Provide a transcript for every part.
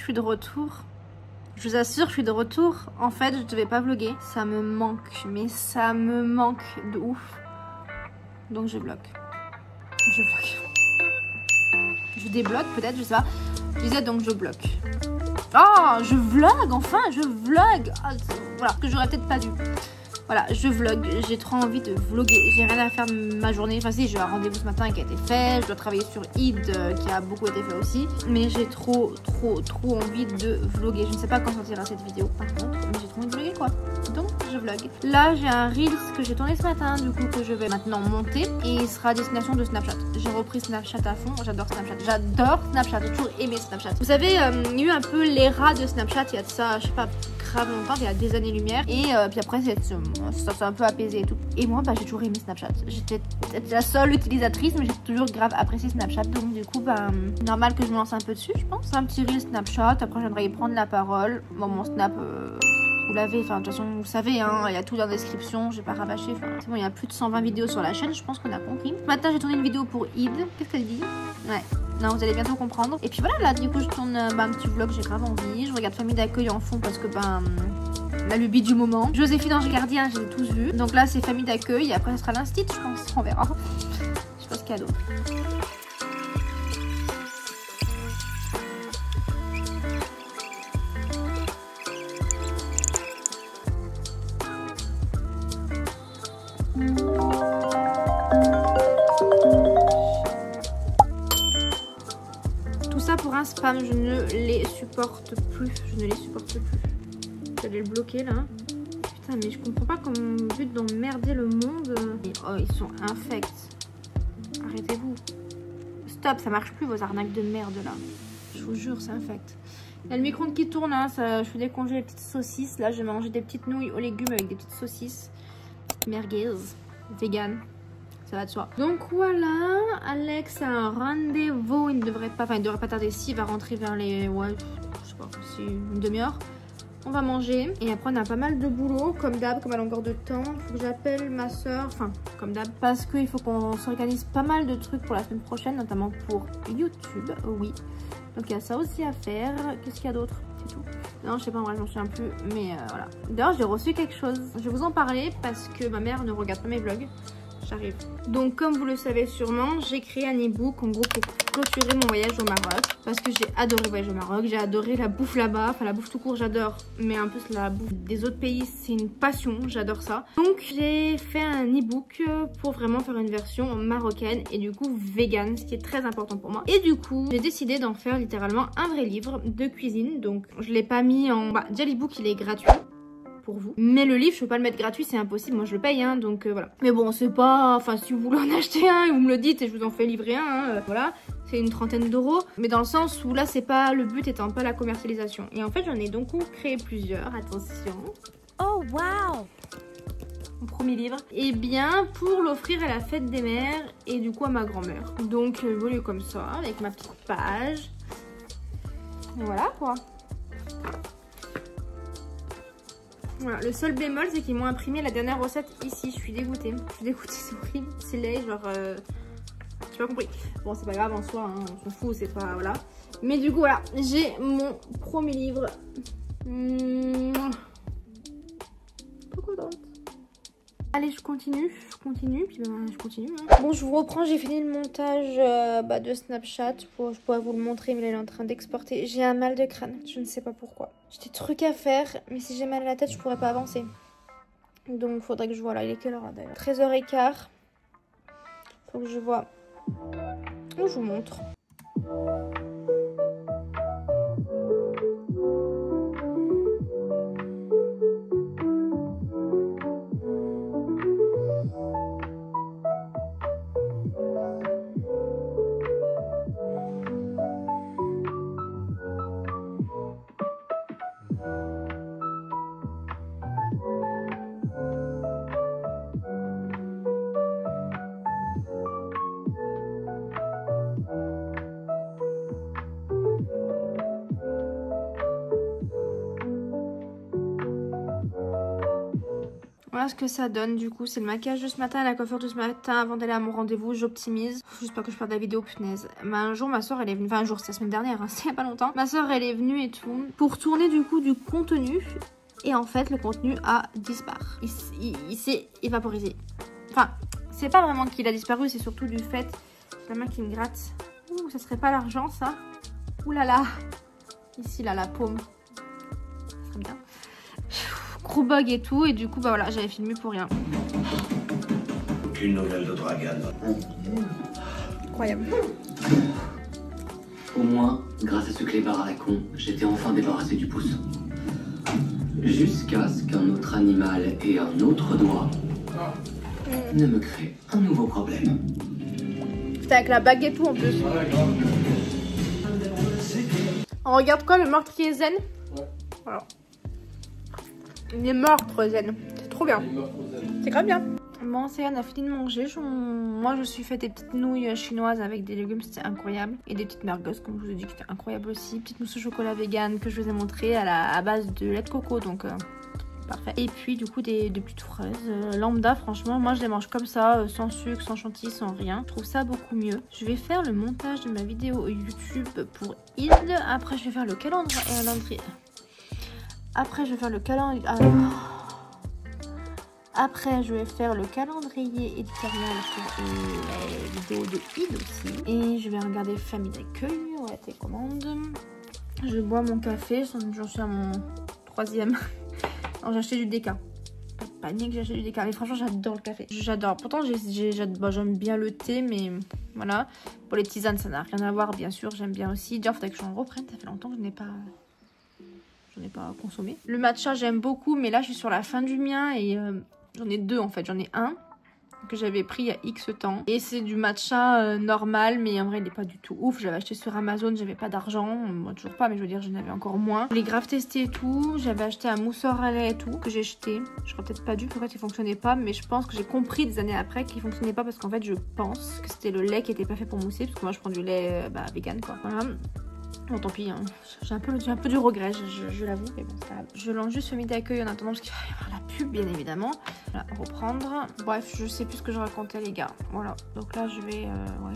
suis de retour. Je vous assure, je suis de retour. En fait, je devais pas vlogger. Ça me manque, mais ça me manque de ouf. Donc je vlog. Je vlog. Je débloque peut-être, je sais pas. Je disais donc je bloque. Oh, je vlog, enfin, je vlog. Oh, voilà, que j'aurais peut-être pas dû. Voilà, je vlog, j'ai trop envie de vlogger, j'ai rien à faire de ma journée. Enfin si, j'ai un rendez-vous ce matin qui a été fait, je dois travailler sur Id qui a beaucoup été fait aussi. Mais j'ai trop envie de vlogger. Je ne sais pas quand sortira cette vidéo par contre, mais j'ai trop envie de vlogger quoi. Donc je vlog. Là j'ai un Reels que j'ai tourné ce matin, du coup que je vais maintenant monter. Et il sera à destination de Snapchat. J'ai repris Snapchat à fond, j'adore Snapchat. J'adore Snapchat, j'ai toujours aimé Snapchat. Vous savez, il y a eu un peu l'era de Snapchat, il y a de ça, je sais pas, grave longtemps, il y a des années-lumière. Et puis après ça s'est un peu apaisé et tout. Et moi, bah, j'ai toujours aimé Snapchat. J'étais la seule utilisatrice, mais j'ai toujours grave apprécié Snapchat. Donc du coup, bah, normal que je me lance un peu dessus, je pense. Un petit reel Snapchat. Après, j'aimerais y prendre la parole. Bon, mon Snap, vous l'avez. Enfin, de toute façon, vous savez, hein, il y a tout dans la description. J'ai pas rabâché. Enfin, c'est bon, il y a plus de 120 vidéos sur la chaîne. Je pense qu'on a compris. Matin, j'ai tourné une vidéo pour Id. Qu'est-ce qu'elle dit? Ouais. Non, vous allez bientôt comprendre. Et puis voilà, là, du coup, je tourne un petit vlog. J'ai grave envie. Je regarde Famille d'accueil en fond parce que, ben, la lubie du moment. Joséphine Ange Gardien, j'ai tous vu. Donc là, c'est Famille d'accueil. Après, ce sera l'instit, je pense. On verra. Je sais pas ce qu'il y a d'autre. Tout ça pour un spam, je ne les supporte plus. Je ne les supporte plus. Je vais le bloquer là. Putain, mais je comprends pas comme but d'emmerder le monde. Oh, ils sont infects. Arrêtez-vous. Stop, ça marche plus vos arnaques de merde là. Je vous jure, c'est infect. Il y a le micro-ondes qui tourne, hein. Ça, je fais décongeler les petites saucisses. Là, je vais manger des petites nouilles aux légumes avec des petites saucisses. Merguez, vegan. Ça va de soi. Donc voilà, Alex a un rendez-vous. Il ne devrait pas tarder. S'il va rentrer vers les... Ouais, je sais pas, si une demi-heure. On va manger et après on a pas mal de boulot comme d'hab, comme à longueur de temps. Il faut que j'appelle ma soeur, enfin comme d'hab, parce qu'il faut qu'on s'organise pas mal de trucs pour la semaine prochaine, notamment pour YouTube, oui. Donc il y a ça aussi à faire. Qu'est-ce qu'il y a d'autre? C'est tout. Non, je sais pas, en vrai, je m'en souviens plus, mais voilà. D'ailleurs, j'ai reçu quelque chose. Je vais vous en parler parce que ma mère ne regarde pas mes vlogs. J'arrive. Donc comme vous le savez sûrement, j'ai créé un e-book en gros pour clôturer mon voyage au Maroc. Parce que j'ai adoré le voyage au Maroc, j'ai adoré la bouffe là-bas. Enfin la bouffe tout court j'adore, mais en plus la bouffe des autres pays c'est une passion, j'adore ça. Donc j'ai fait un e-book pour vraiment faire une version marocaine et du coup vegan, ce qui est très important pour moi. Et du coup j'ai décidé d'en faire littéralement un vrai livre de cuisine. Donc je l'ai pas mis en... Bah déjà l'e-book il est gratuit pour vous, mais le livre je peux pas le mettre gratuit, c'est impossible, moi je le paye hein, donc voilà. Mais bon c'est pas, enfin si vous voulez en acheter un, vous me le dites et je vous en fais livrer un hein, voilà, c'est une trentaine d'euros, mais dans le sens où là c'est pas, le but étant pas la commercialisation. Et en fait j'en ai donc créé plusieurs, attention. Oh wow, mon premier livre, et bien pour l'offrir à la fête des mères et du coup à ma grand-mère. Donc voilà comme ça, avec ma petite page, et voilà quoi. Voilà, le seul bémol c'est qu'ils m'ont imprimé la dernière recette ici, je suis dégoûtée. Je suis dégoûtée, c'est horrible, c'est laid, genre... J'ai pas compris. Bon, c'est pas grave en soi, hein, on s'en fout, c'est pas... Voilà. Mais du coup, voilà, j'ai mon premier livre. Trop contente. Allez, je continue, puis ben, je continue. Hein. Bon, je vous reprends, j'ai fini le montage de Snapchat. Je pourrais vous le montrer, mais là, il est en train d'exporter. J'ai un mal de crâne, je ne sais pas pourquoi. J'ai des trucs à faire, mais si j'ai mal à la tête, je pourrais pas avancer. Donc, il faudrait que je vois, là, il est quelle heure d'ailleurs? 13h15. Faut que je vois. Oh, je vous montre. Voilà ce que ça donne du coup. C'est le maquillage de ce matin, la coiffure de ce matin avant d'aller à mon rendez-vous. J'optimise. J'espère que je perde la vidéo, punaise. Mais un jour, ma soeur elle est venue. Enfin, un jour, c'est la semaine dernière, hein, c'est il y a pas longtemps. Ma soeur elle est venue et tout pour tourner du coup du contenu. Et en fait, le contenu a disparu. Il s'est évaporisé. Enfin, c'est pas vraiment qu'il a disparu, c'est surtout du fait. La main qui me gratte. Ouh, ça serait pas l'argent ça? Ouh là là. Ici là, la paume. Ça serait bien. Gros bug et tout, et du coup bah voilà, j'avais filmé pour rien. Aucune nouvelle de Dragan. Incroyable. Au moins, grâce à ce clébard à la con, j'étais enfin débarrassé du pouce. Jusqu'à ce qu'un autre animal et un autre doigt ne me créent un nouveau problème. Putain, avec la bague et tout en plus. On regarde quoi, le meurtrier zen? Ouais. Voilà. Les meurtres zen. C'est trop bien. C'est grave bien. Bon, c'est on a fini de manger. Moi, je suis fait des petites nouilles chinoises avec des légumes, c'était incroyable. Et des petites merguez, comme je vous ai dit, qui étaient incroyables aussi. Petite mousse au chocolat vegan que je vous ai montré à base de lait de coco, donc parfait. Et puis, du coup, des petites fraises lambda, franchement, moi, je les mange comme ça, sans sucre, sans chantilly, sans rien. Je trouve ça beaucoup mieux. Je vais faire le montage de ma vidéo YouTube pour Hilde. Après, je vais faire le calendrier. Après, je vais faire le calendrier. Après, je vais faire le calendrier éditorial pour les vidéos de Hilde aussi. Et je vais regarder Famille d'accueil, on a tes commandes. Je bois mon café, j'en suis à mon 3e. Non, j'ai acheté du déca. Pas de panique, j'ai acheté du déca. Mais franchement, j'adore le café. J'adore. Pourtant, j'aime bien le thé, mais voilà. Pour les tisanes, ça n'a rien à voir, bien sûr. J'aime bien aussi. Déjà, faudrait que j'en reprenne. Ça fait longtemps que je n'ai pas consommé. Le matcha, j'aime beaucoup, mais là, je suis sur la fin du mien et j'en ai 2 en fait. J'en ai un que j'avais pris il y a X temps. Et c'est du matcha normal, mais en vrai, il n'est pas du tout ouf. J'avais acheté sur Amazon, j'avais pas d'argent. Moi, toujours pas, mais je veux dire, j'en avais encore moins. Je l'ai grave testé et tout. J'avais acheté un mousseur à lait et tout, que j'ai jeté. J'aurais peut-être pas dû, pourquoi il fonctionnait pas, mais je pense que j'ai compris des années après qu'il fonctionnait pas parce qu'en fait, je pense que c'était le lait qui était pas fait pour mousser, parce que moi, je prends du lait vegan, quoi. Voilà. Bon, tant pis, hein. J'ai un peu du regret, je l'avoue, mais bon, c'est pas grave. Je lance juste Famille d'accueil en attendant parce qu'il va y avoir la pub, bien évidemment. Voilà, reprendre. Bref, je sais plus ce que je racontais, les gars. Voilà, donc là, je vais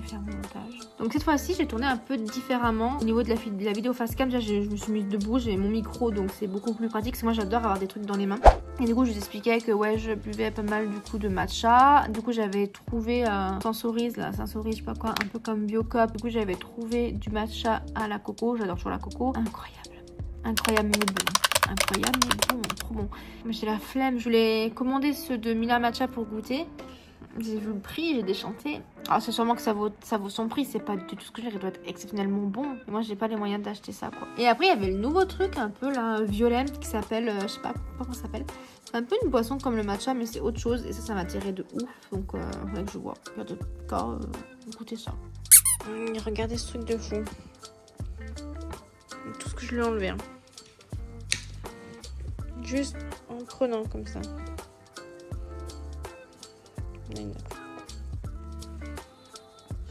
faire mon montage. Donc cette fois-ci, j'ai tourné un peu différemment. Au niveau de la vidéo face cam, déjà, je me suis mise debout, j'ai mon micro, donc c'est beaucoup plus pratique. Parce que moi, j'adore avoir des trucs dans les mains. Et du coup, je vous expliquais que ouais, je buvais pas mal du coup de matcha. Du coup, j'avais trouvé Sensorise, là, Sensorise, je sais pas quoi, un peu comme Biocop. Du coup, j'avais trouvé du matcha à la coco. J'adore toujours la coco. Incroyable. Incroyable mais bon. Incroyable mais bon. Trop bon. Mais j'ai la flemme. Je voulais commander ceux de Mila Matcha pour goûter. J'ai vu le prix, j'ai déchanté. Alors c'est sûrement que ça vaut son prix, c'est pas du tout ce que j'ai, il doit être exceptionnellement bon. Et moi j'ai pas les moyens d'acheter ça quoi. Et après il y avait le nouveau truc un peu là, violet, qui s'appelle, je sais pas comment ça s'appelle. C'est un peu une boisson comme le matcha mais c'est autre chose et ça m'attirait de ouf. Donc faudrait que je vois. En tout cas, écoutez ça. Regardez ce truc de fou. Tout ce que je lui ai enlevé. Hein. Juste en prenant comme ça.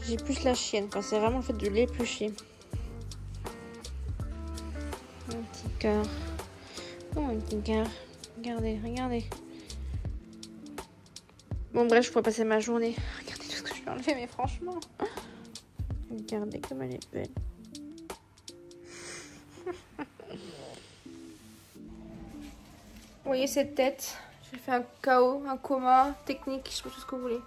J'ai plus la chienne, quoi. C'est vraiment le fait de l'éplucher. Un petit cœur. Oh, un petit cœur. Regardez, regardez. Bon, bref, je pourrais passer ma journée. Regardez tout ce que je lui ai enlevé, mais franchement. Regardez comme elle est belle. Vous voyez cette tête? J'ai fait un KO, un coma technique, je sais pas tout ce que vous voulez.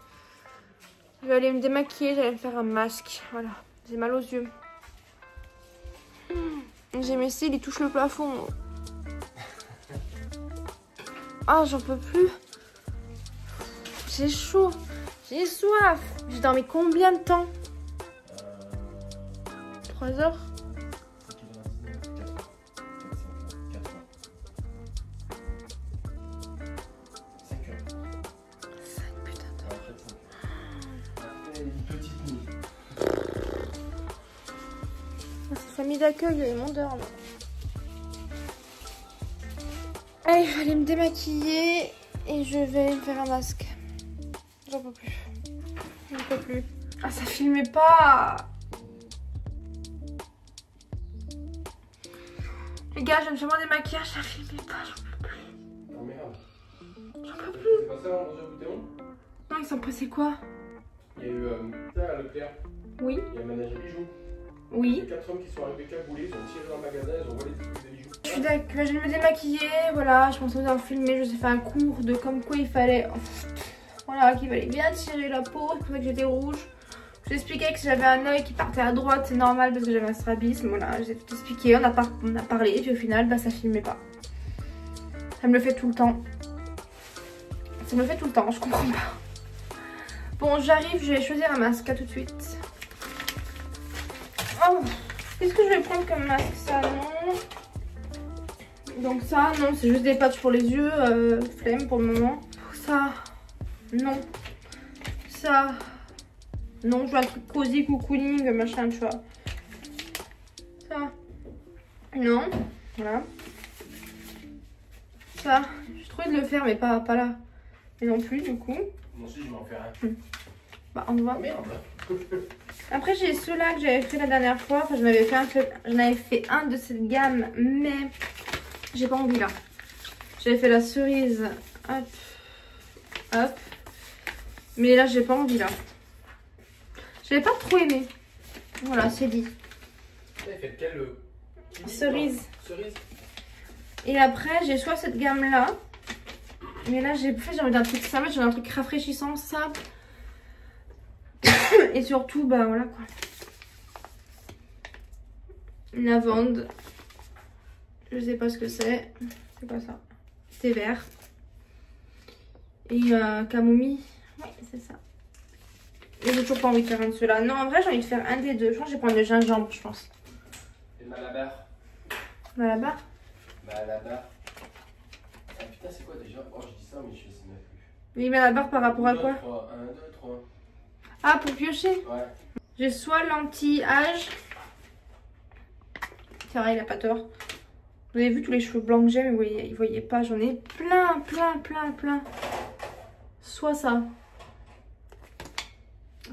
Je vais aller me démaquiller, j'allais me faire un masque. Voilà, j'ai mal aux yeux. J'ai mes cils, ils touchent le plafond. Ah, j'en peux plus. J'ai chaud, j'ai soif. J'ai dormi combien de temps? 3 heures. Famille d'accueil, il m'endort. Allez, je vais aller me démaquiller et je vais me faire un masque. J'en peux plus. J'en peux plus. Ah, ça filmait pas. Les gars, je me fais mon démaquillage, ça filmait pas. J'en peux plus. J'en peux plus. passé à vendredi au Boutéon? Non, ils sont pressés quoi? Il y a eu, tu sais, à Leclerc, Oui. il y a un manège à bijoux. Oui. Il y a 4 hommes qui sont arrivés cagoulés, ils ont tiré dans le magasin, ils ont volé des bijoux. Je suis d'accord, je vais me démaquiller, voilà, je pensais en filmer, je vous ai fait un cours de comme quoi il fallait, voilà, qu'il fallait bien tirer la peau, c'est pour ça que j'étais rouge. Je vous expliquais que si j'avais un œil qui partait à droite, c'est normal parce que j'avais un strabisme, voilà, j'ai tout expliqué, on a parlé, puis au final, bah ça filmait pas. Ça me le fait tout le temps. Ça me le fait tout le temps, je comprends pas. Bon, j'arrive, je vais choisir un masque, à tout de suite. Oh, qu'est-ce que je vais prendre comme masque? Ça, non. Donc ça, non, c'est juste des patchs pour les yeux, flemme pour le moment. Ça, non. Ça, non, je veux un truc cosy, cocooning, machin, tu vois. Ça, non, voilà. Ça, j'ai trop envie de le faire, mais pas là. Et non plus, du coup. Moi aussi, je vais en faire un. Bah, on va. Merde. Après, j'ai ceux-là que j'avais fait la dernière fois. Enfin, j'en avais fait un de cette gamme, mais j'ai pas envie là. J'avais fait la cerise. Hop. Hop. Mais là, j'ai pas envie là. J'avais pas trop aimé. Voilà, c'est dit. T'as fait quelle Cerise. Cerise. Et après, j'ai soit cette gamme-là. Mais là, j'ai envie d'un truc ça, j'ai un truc rafraîchissant, ça. Et surtout, bah voilà quoi. Une lavande. Je sais pas ce que c'est. C'est quoi ça? Thé vert. Et camomille. Oui, c'est ça. Et j'ai toujours pas envie de faire un de ceux-là. Non, en vrai, j'ai envie de faire un des deux. Je pense que je vais prendre le gingembre, je pense. Et Malabar. Malabar? Malabar. Ah putain, c'est quoi déjà? Oh, je dis ça, mais je sais même plus. Oui, Malabar par rapport à quoi? 1, 2, 3. Ah, pour piocher? Ouais. J'ai soit l'anti-âge. C'est vrai, il a pas tort. Vous avez vu tous les cheveux blancs que j'ai, mais vous voyez pas. J'en ai plein. Soit ça.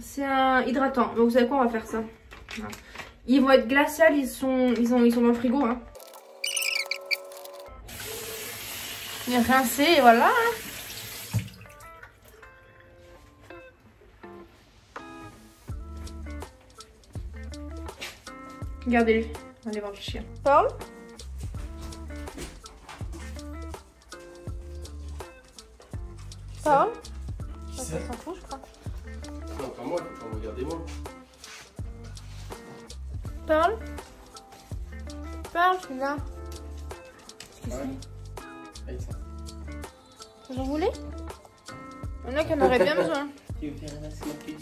C'est un hydratant. Donc vous savez quoi, on va faire ça. Voilà. Ils vont être glaciales, ils sont dans le frigo. Hein. Il est rincé et voilà. Regardez-lui. On va aller voir le chien. Paul? Paul? Ça s'en fout, je crois. Non, pas moi, il faut pas regarder moi. Paul? Paul, je suis là. Qu'est-ce que Avec ça. c'est? Vous en voulez? Il y en a qui en auraient bien besoin. Tu veux faire un masque en plus?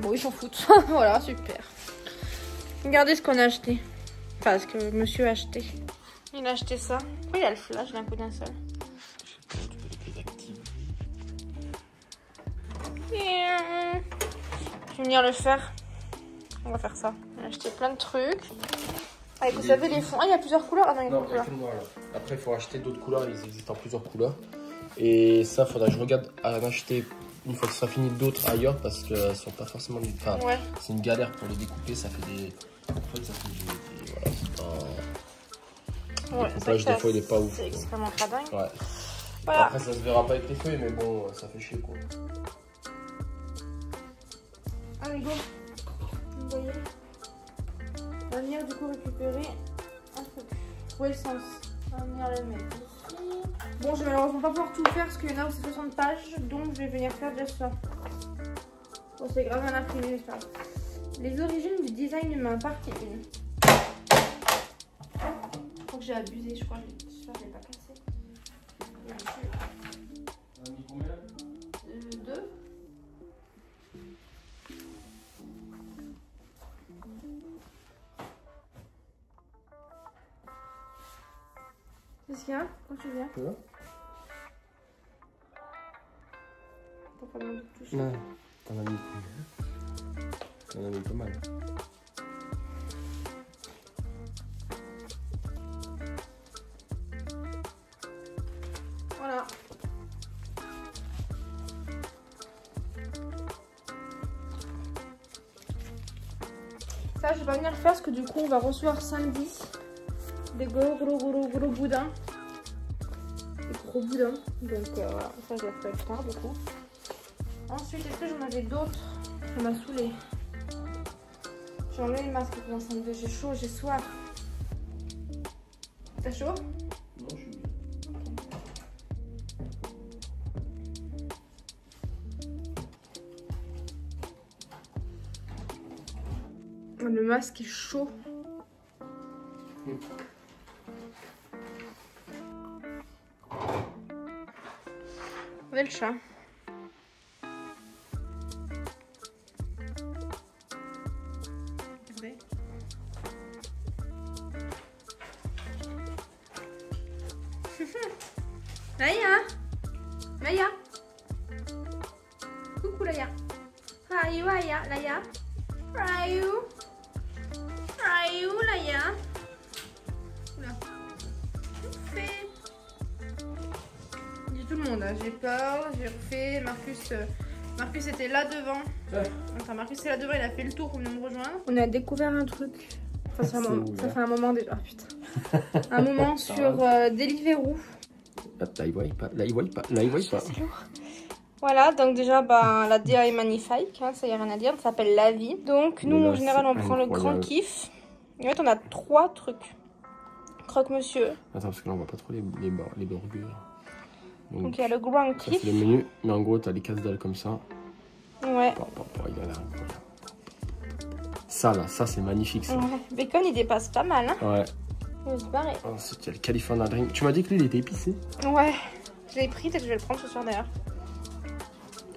Bon, ils s'en foutent. Voilà, super. Regardez ce qu'on a acheté. Enfin, ce que monsieur a acheté. Il a acheté ça. Pourquoi il a le flash d'un coup d'un seul? Tu peux les désactiver. Je vais venir le faire. On va faire ça. On a acheté plein de trucs. Ah, et vous savez les fonds. Ah, il y a plusieurs couleurs. Ah non, il y a Non, pas de il y a couleurs. que le noir là. Après, il faut acheter d'autres couleurs, ils existent en plusieurs couleurs. Et ça, faudra que je regarde à en acheter une fois que ça sera fini d'autres ailleurs parce qu'elles sont pas forcément. Enfin, Ouais. c'est une galère pour les découper, ça fait des. En fait, ça fait des. Voilà, c'est pas. Ouais, Le découpage, des fois, il est pas ouf. C'est quoi. extrêmement cradingue. Ouais. Voilà. Après, ça se verra pas avec les feuilles, mais bon, ça fait chier quoi. Allez, go. Vous voyez? On va venir du coup récupérer un truc. Trouver le sens. On va venir le mettre ici. Bon, je vais malheureusement pas pouvoir tout faire parce qu'il y en a où c'est 60 pages. Donc, je vais venir faire déjà ça. Bon, c'est grave un imprimé, j'espère. Les origines du design humain, partie 1. Je crois que j'ai abusé, je crois que je l'ai pas cassé. On a mis combien? 2. Qu'est-ce qu'il y a? Quand tu viens? Ouais. T'as pas mal de touches. Non, t'en as mis combien? T'en as mis pas mal. Voilà. Ça, je vais pas venir le faire parce que du coup, on va recevoir samedi des gros boudins. Des gros boudin. Donc voilà, ça je le ferai plus tard du coup. Ensuite, est-ce que j'en avais d'autres? Ça m'a saoulée. J'ai enlevé le masque pour l'instant, j'ai chaud, j'ai soif. T'as chaud? Non, je suis bien. Le masque est chaud. Regardez le chat. Regardez. Laïa. Laïa. Coucou Laïa. How are you, Laïa? Laïa? How are you? How are you, Laïa? Oula. Fait. Dis tout le monde, hein. J'ai peur, j'ai refait. Marcus était là devant. Ouais. Enfin, Marcus est là devant, il a fait le tour pour venir me rejoindre. On a découvert un truc. Enfin, ça fait un moment déjà. Oh putain. Un moment sur Deliveroo. Là, il voit pas. Là, il voit pas. Là, il voit pas. C'est lourd. Voilà, donc déjà, la DA est magnifique, hein, ça y a rien à dire, ça s'appelle La Vie. Donc nous, en général, on prend le grand kiff. En fait, on a 3 trucs. Croque-monsieur. Attends, parce que là, on voit pas trop les burgers. Donc il y a le grand ça, kiff. c'est le menu, mais en gros, t'as les casse-dalles comme ça. Ouais. Il a l'air incroyable. Ça, là, ça, c'est magnifique, ça. Ouais. Bacon, il dépasse pas mal, hein. Ouais. Il va se barrer. Ensuite, il y a le California Dream. Tu m'as dit que lui, il était épicé. Ouais. Je l'ai pris, peut-être que je vais le prendre ce soir d'ailleurs.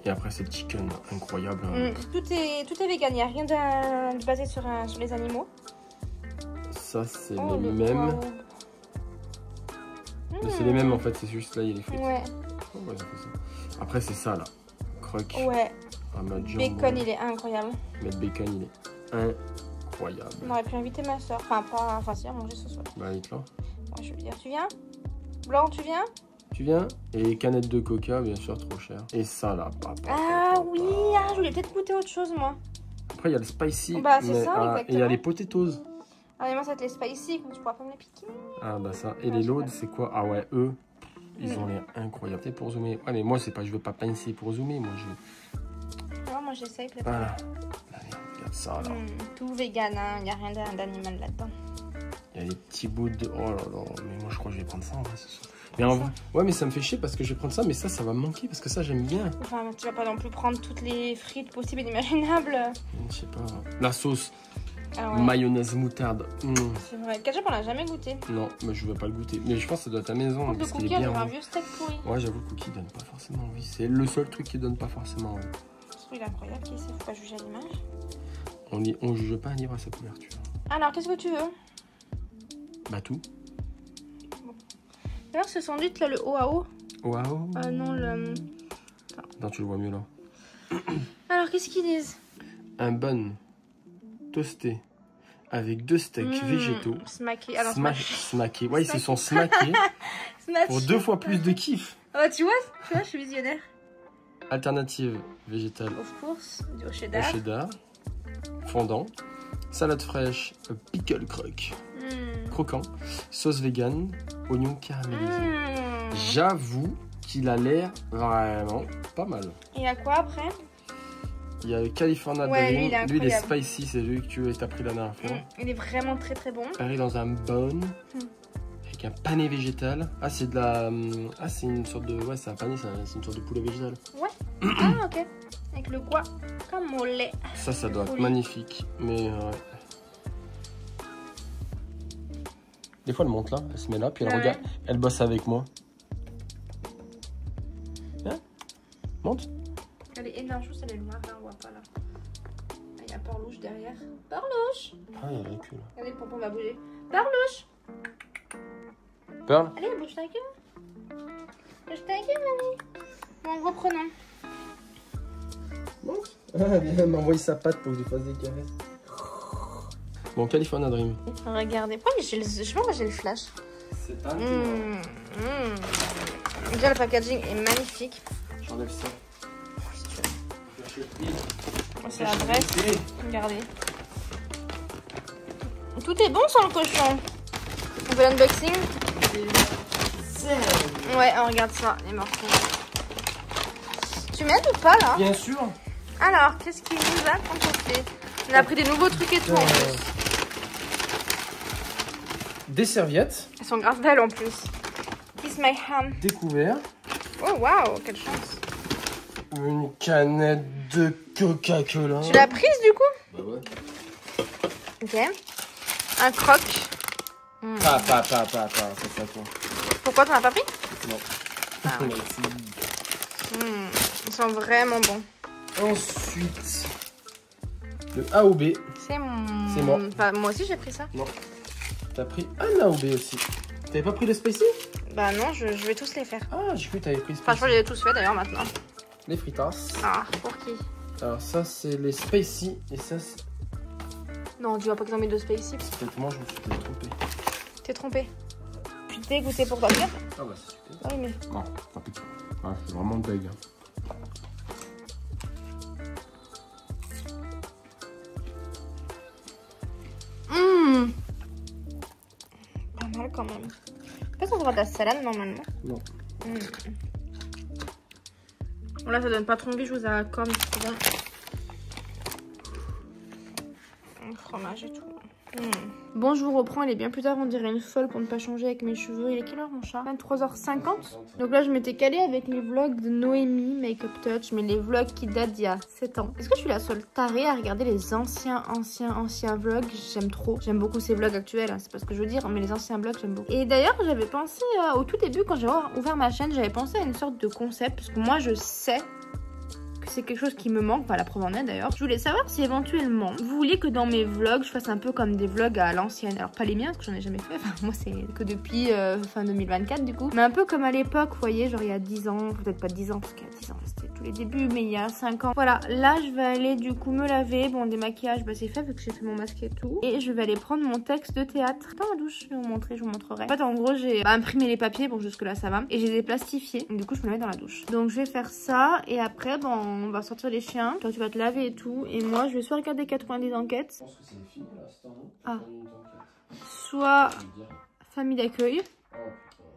Et après, c'est le chicken, incroyable. Tout est vegan, il n'y a rien de basé sur les animaux. Ça, c'est les mêmes. C'est les mêmes en fait, c'est juste là, il y a les frites. Ouais. Oh, ouais, ça fait ça. Après, c'est ça là. Croque. Ouais. Bacon, il est incroyable. Mais le bacon, il est incroyable. On aurait pu inviter ma soeur. Enfin, si, à manger ce soir. Bah, invite-la. Ouais, je veux dire, tu viens? Blanc, tu viens? Tu viens? Et canette de coca, bien sûr, trop cher. Et ça là, oui, je voulais peut-être goûter autre chose, moi. Après, il y a le spicy. Bah, c'est ça, exactement. Et il y a les potatoes. Ah, mais moi, ça va être les spicy, donc tu pourras pas me les piquer. Ah, bah ça. Et les loads, c'est quoi? Ah, ouais, eux, ils ont l'air incroyables. Peut-être pour zoomer. Ouais, mais moi, c'est pas, je veux pas pincer pour zoomer. Moi, je. Non, moi, j'essaye peut-être. Voilà. Allez, regarde ça là. Tout vegan, hein. Il n'y a rien d'animal là-dedans. Il y a les petits bouts de. Oh là là, mais moi, je crois que je vais prendre ça en vrai, ce soir. Mais en vrai, ouais, mais ça me fait chier parce que je vais prendre ça, mais ça va me manquer parce que ça, j'aime bien. Enfin, tu vas pas non plus prendre toutes les frites possibles et inimaginables. Je sais pas. La sauce. Ah ouais. Mayonnaise moutarde. C'est vrai. Le ketchup, on l'a jamais goûté. Non, mais je veux pas le goûter. Mais je pense que ça doit être à la maison. Le cookie, on dirait un vieux steak pourri. Ouais, j'avoue, le cookie donne pas forcément envie. C'est le seul truc qui donne pas forcément envie. Je trouve il est incroyable, qui sait, faut pas juger à l'image. On juge pas un livre à sa couverture. Alors, qu'est-ce que tu veux? Bah, tout. D'ailleurs, ce sandwich là, le OAO. Waouh. Ah non, le. Attends, tu le vois mieux là. Alors, qu'est-ce qu'ils disent? Un bun toasté avec 2 steaks végétaux. Smacké. Alors, smacké. Ouais, ils se sont smackés pour 2 fois plus de kiff. Oh, tu vois, je suis visionnaire. Alternative végétale. Of course, au cheddar. Au cheddar. Fondant. Salade fraîche, pickle croquant. Sauce vegan, oignon caramélisé. J'avoue qu'il a l'air vraiment pas mal. Et il y a quoi après? Il y a le California Dream. Lui, il est spicy, c'est lui que tu as pris la dernière fois. Il est vraiment très très bon. Pareil dans un bun. Avec un pané végétal. Ah, c'est de la. Ah, c'est une sorte de. Ouais, c'est un pané, c'est une sorte de poulet végétal. Ouais. Ah, ok. Avec le quoi? Comme au lait. Ça doit être magnifique. Mais. Des fois, elle monte là, elle se met là, puis elle regarde, elle bosse avec moi. Hein? Monte. Elle est énorme, elle est noire, là, on voit pas là. Il y a Parlouche derrière. Parlouche! Ah, il y a le cul là. Regardez, le pompon va bouger. Parlouche! Pearl? Allez, bouge ta gueule. Bouge ta gueule, mamie. Bon, reprenons. Monte. Ah, elle m'a envoyé sa patte pour que je lui fasse des caresses. Bon, California Dream. Regardez, pourquoi j'ai le flash? C'est un Déjà, le packaging est magnifique. J'enlève ça. Si tu veux. C'est l'adresse. Regardez. Tout est bon sans le cochon. On fait l'unboxing. Ouais, on regarde ça, les morceaux. Tu m'aides ou pas là? Bien sûr. Alors, qu'est-ce qu'il nous a concocté? On a pris des nouveaux trucs et tout en plus. Des serviettes. Elles sont grave belles en plus. Kiss my hand. Découvert. Oh waouh, quelle chance. Une canette de Coca-Cola. Tu l'as prise du coup? Bah ouais. Ok. Un croc. Pas, c'est ça quoi. Pourquoi t'en as pas pris? Non. Ah. Ils sont vraiment bons. Ensuite, le AOB. C'est mon... C'est moi. Enfin, moi aussi j'ai pris ça. Non. T'as pris un AOB aussi. T'avais pas pris le Spicy? Bah non, je vais tous les faire. Ah, j'ai cru que t'avais pris Enfin, je Spicy. crois que je les ai tous fait d'ailleurs maintenant. Les fritas. Ah, pour qui? Alors ça, c'est les Spicy. Et ça, c'est... Non, tu vas pas que t'en mets deux Spicy. Peut-être moi, je me suis peut-être trompé. T'es trompé. Je suis dégoûtée pour toi. Regarde. Ah bah c'est super. Ah oui, mais... Non, tant pis. Ah, c'est vraiment deg. Pas mal quand même. Je sais pas si on voit de la salade normalement. Non. Bon là ça donne pas trop envie, je vous ai comme souvent. Le fromage et tout. Bon, je vous reprends, il est bien plus tard, on dirait une folle pour ne pas changer avec mes cheveux. Il est quelle heure mon chat? 23h50. Donc là je m'étais calée avec les vlogs de Noémie Makeup Touch, mais les vlogs qui datent d'il y a 7 ans. Est-ce que je suis la seule tarée à regarder les anciens vlogs? J'aime trop. J'aime beaucoup ces vlogs actuels, hein, c'est pas ce que je veux dire, mais les anciens vlogs j'aime beaucoup. Et d'ailleurs j'avais pensé, au tout début quand j'ai ouvert ma chaîne, j'avais pensé à une sorte de concept, parce que moi je sais c'est quelque chose qui me manque, pas la preuve en est d'ailleurs. Je voulais savoir si éventuellement vous vouliez que dans mes vlogs je fasse un peu comme des vlogs à l'ancienne. Alors pas les miens parce que j'en ai jamais fait, enfin moi c'est que depuis fin 2024 du coup. Mais un peu comme à l'époque, vous voyez, genre il y a 10 ans, peut-être pas 10 ans parce qu'il y a 10 ans c'était tous les débuts, mais il y a 5 ans. Voilà, là je vais aller du coup me laver, bon des maquillages bah c'est fait vu que j'ai fait mon masque et tout. Et je vais aller prendre mon texte de théâtre dans la douche, je vais vous montrer, je vous montrerai. En fait en gros j'ai imprimé les papiers, bon jusque là ça va. Et j'ai des plastifiés, du coup je me mets dans la douche. Donc je vais faire ça et après bon on va sortir les chiens. Toi tu vas te laver et tout. Et moi je vais soit regarder 90 enquêtes. Je pense que c'est fini là, c'est un nom. Ah. Soit famille d'accueil.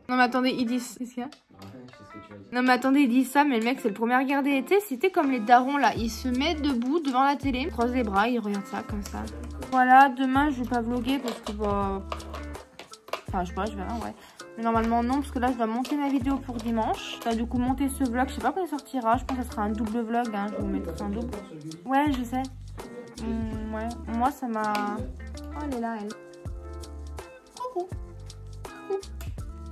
Non mais attendez, ils disent... Qu'est-ce qu'il y a? Non mais attendez, ils disent ça, mais le mec c'est le premier à regarder l'été. C'était comme les darons là, il se met debout devant la télé, il croise les bras, il regarde ça comme ça. Voilà, demain je vais pas vlogger parce que bah... Enfin je sais pas, je verrai ouais. Mais normalement non, parce que là je dois monter ma vidéo pour dimanche. Je dois du coup monter ce vlog, je sais pas quand il sortira, je pense que ça sera un double vlog, hein. Je vais vous mettre un double. Ouais je sais. Ouais, moi ça m'a... Oh elle est là elle. Coucou.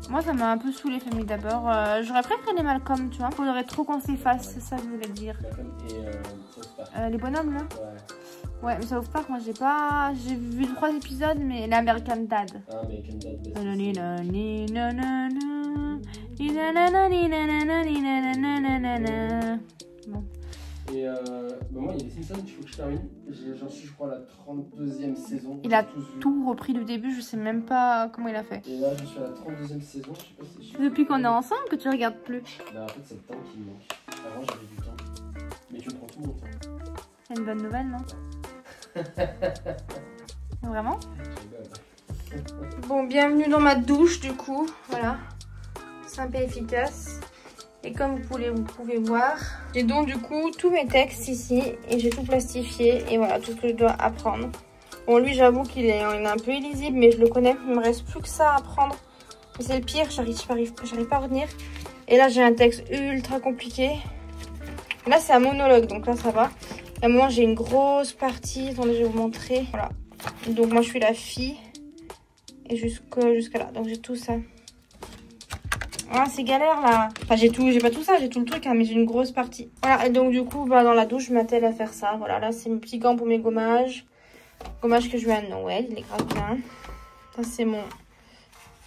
Moi ça m'a un peu saoulé famille d'abord. J'aurais préféré les Malcolm, tu vois. Faudrait trop qu'on s'efface, c'est ça que je voulais te dire. Les bonhommes là. Ouais, mais South Park, moi j'ai pas... J'ai vu 3 épisodes, mais l'American Dad. Ah, American Dad. Bon. Et moi, il y a des Simpsons, il faut que je termine. J'en suis, je crois, à la 32e saison. Il a tout repris du début, je sais même pas comment il a fait. Et là, je suis à la 32e saison, je sais pas si je... Depuis qu'on est ensemble que tu regardes plus. Bah, en fait, c'est le temps qui me manque. Avant, j'avais du temps. Mais tu me prends tout mon temps. C'est une bonne nouvelle, non? Vraiment? Bon, bienvenue dans ma douche du coup, voilà, simple et efficace. Et comme vous pouvez voir, j'ai donc du coup tous mes textes ici et j'ai tout plastifié et voilà tout ce que je dois apprendre. Bon lui j'avoue qu'il est un peu illisible mais je le connais, il me reste plus que ça à apprendre. Et c'est le pire, j'arrive pas à retenir. Et là j'ai un texte ultra compliqué. Là c'est un monologue donc là ça va. À un moment j'ai une grosse partie, attendez je vais vous montrer. Voilà, donc moi je suis la fille. Et jusqu'à là, donc j'ai tout ça. Ah c'est galère là. Enfin j'ai pas tout ça, j'ai tout le truc hein, mais j'ai une grosse partie. Voilà et donc du coup bah, dans la douche je m'attelle à faire ça. Voilà là c'est mes petits gants pour mes gommages. Gommage que je vais à Noël, il est grave bien. Ça c'est mon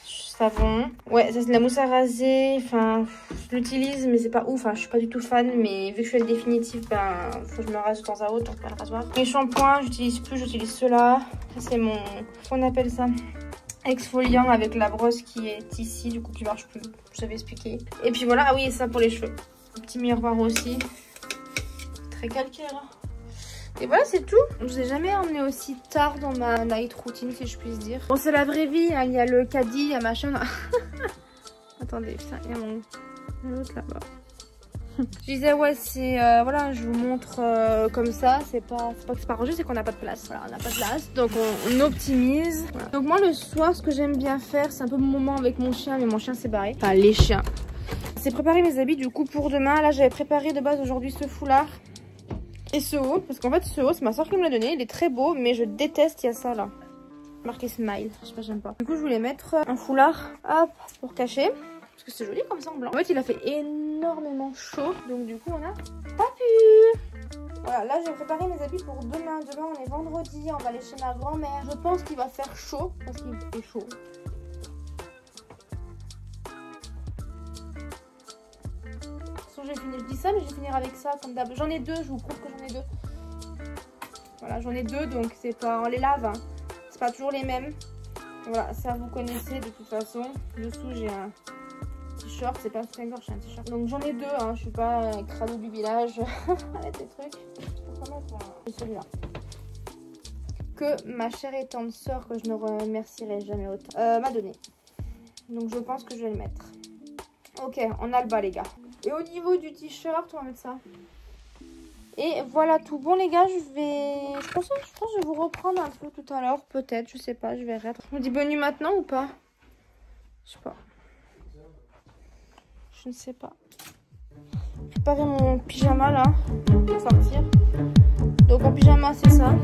savon. Ouais ça c'est de la mousse à raser. Enfin je l'utilise mais c'est pas ouf, hein. Je suis pas du tout fan. Mais vu que je fais le définitif, ben faut que je me rase de temps à autre, donc pas le rasoir. Les shampoings j'utilise plus, j'utilise ceux-là. Ça c'est mon... Qu'on appelle ça exfoliant avec la brosse qui est ici, du coup qui marche plus, je t'avais expliqué. Et puis voilà, ah oui, et ça pour les cheveux. Un petit miroir aussi. Très calcaire. Et voilà, c'est tout. Je vous ai jamais emmené aussi tard dans ma night routine, si je puisse dire. Bon, c'est la vraie vie, hein. Il y a le caddie, il y a machin. Attends, Attendez, putain, il y a l'autre là-bas. Je disais ouais, c'est voilà, je vous montre comme ça, c'est pas que c'est pas rangé, c'est qu'on n'a pas de place. Voilà, on n'a pas de place, donc on optimise. Voilà. Donc moi le soir, ce que j'aime bien faire, c'est un peu mon moment avec mon chien, mais mon chien s'est barré. Enfin les chiens. C'est préparer mes habits du coup pour demain. Là j'avais préparé de base aujourd'hui ce foulard et ce haut, parce qu'en fait ce haut c'est ma soeur qui me l'a donné, il est très beau, mais je déteste, il y a ça là. Marqué smile, je sais pas, j'aime pas. Du coup je voulais mettre un foulard, hop, pour cacher. Parce que c'est joli comme ça en blanc. En fait il a fait énormément chaud. Donc du coup on a pas pu. Voilà, là j'ai préparé mes habits pour demain. Demain on est vendredi, on va aller chez ma grand-mère. Je pense qu'il va faire chaud. Parce qu'il fait chaud. De toute façon j'ai fini, je dis ça mais je vais finir avec ça comme d'hab. J'en ai deux, je vous prouve que j'en ai deux. Voilà, j'en ai deux donc c'est pas... On les lave hein. C'est pas toujours les mêmes. Voilà, ça vous connaissez de toute façon. Dessous j'ai un t-shirt, c'est pas un soutien-gorge, c'est un t-shirt. Donc j'en ai deux, hein. Je suis pas un crado du village avec des trucs. C'est celui-là. Que ma chère et tendre sœur, que je ne remercierai jamais autant, m'a donné. Donc je pense que je vais le mettre. Ok, on a le bas les gars. Et au niveau du t-shirt, on va mettre ça. Et voilà tout. Bon les gars, je pense que je vais vous reprendre un peu tout à l'heure. Peut-être, je sais pas, je verrai. On dit bonne nuit maintenant ou pas? Je sais pas. Je ne sais pas. Préparer mon pyjama là pour sortir. Donc en pyjama c'est ça.